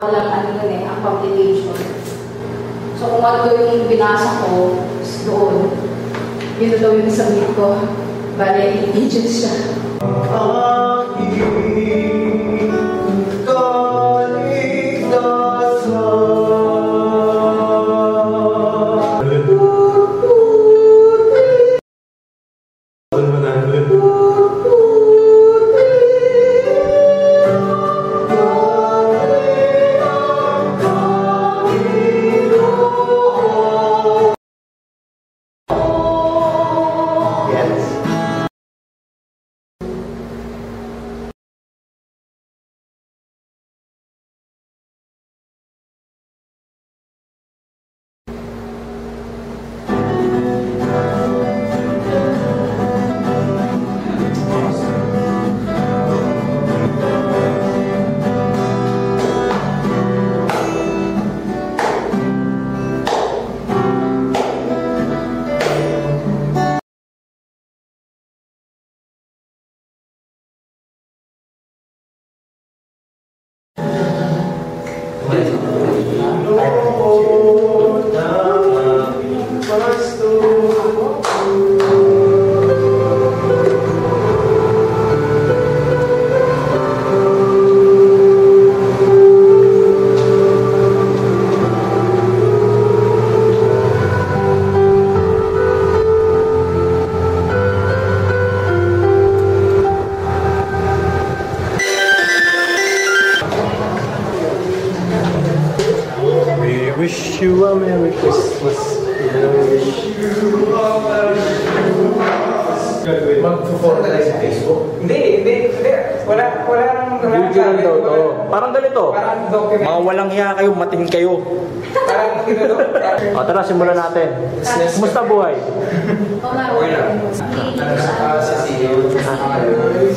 Walang ano yun eh, ang publication. So kung ano yung binasa ko, is doon. Yun daw yung submit ko. Bale, agents siya. Wish you a Merry Christmas. Wish you a Merry Christmas. Mag-follow ka tayo sa Facebook? Hindi. Wala nang Video daw to. Parang ganito. Parang document. Mga walang hiya kayo, matingin kayo. Parang ganito. O tara, simulan natin. Kumusta buhay? Okay lang. Si CEO.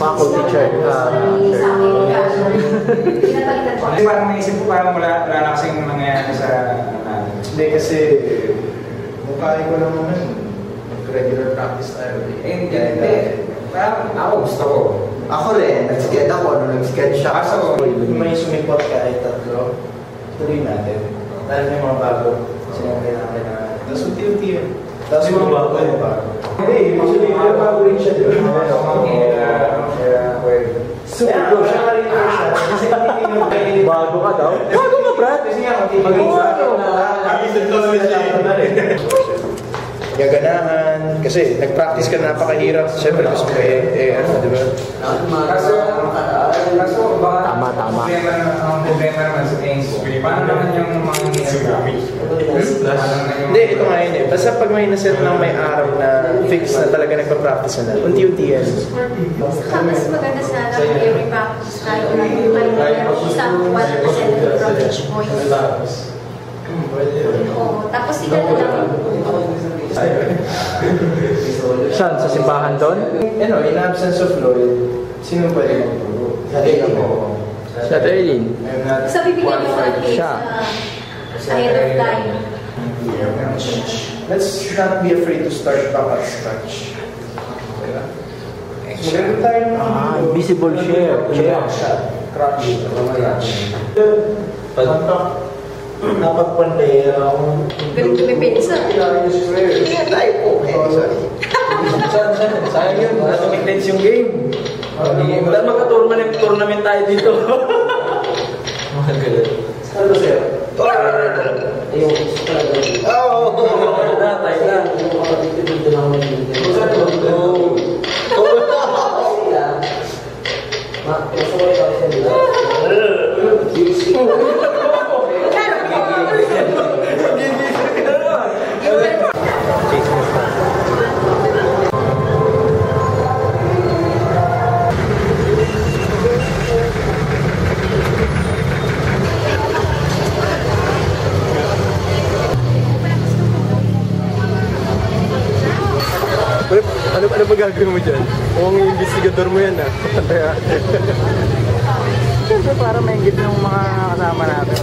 Faculty chair. Parang naisip ko parang wala na kasing nangyayari sa... Hindi kasi mukhain ko lang naman mag-regular practice tayo. Hindi. Parang ako gusto ko. Ako rin, nag-sketch ako, nag-sketch siya. Kaso, may sumipot kahit tatlo, tuloy natin. Dahil may mga bago, sinabi namin na, tapos unti-unti yun. Tapos yung mga bago yung bago. Hindi, usually yung bago rin siya doon. Super go, siya ka rin siya. Kasi nakikinig kayo. Bago ka daw? Bago ka, Brad? Kasi nga, magiging sa akin na gaganahan. Kasi nag-practice ka napakahirap. Siyempre, gusto ko ano, di ba? Kaso, baka... Tama. Ang problema naman sa Ains, paano naman yung mga Hindi, ito nga yun eh. Basta pag may naset ng may araw na fix na talaga nagpa-practice na, unti-unti yan. Saka mas maganda sana kung every practice tayo na yung sa 1% of project points. Oo, tapos sila na lang. Saan? Sa simbahan doon? In absence of Lloyd, sino pwede magturo? Sa Erlin. Sa bibigyan mo ng dates Siya. ahead of time. Let's not be afraid to start back at scratch. Maganda tayo Invisible share. Crash. Napagpandaya ako. Galing kumipinsa. Tayo po. Sorry. Sayang yun. Natumiknits yung game. Dahil magka-tournament tayo dito. Magalit. Ano ba sa'yo? Ayun. Oo! Tayo na. Ano ba gagawin mo dyan? Mukhang investigador mo yan ah. Siyempre para maingit ng mga kasama natin.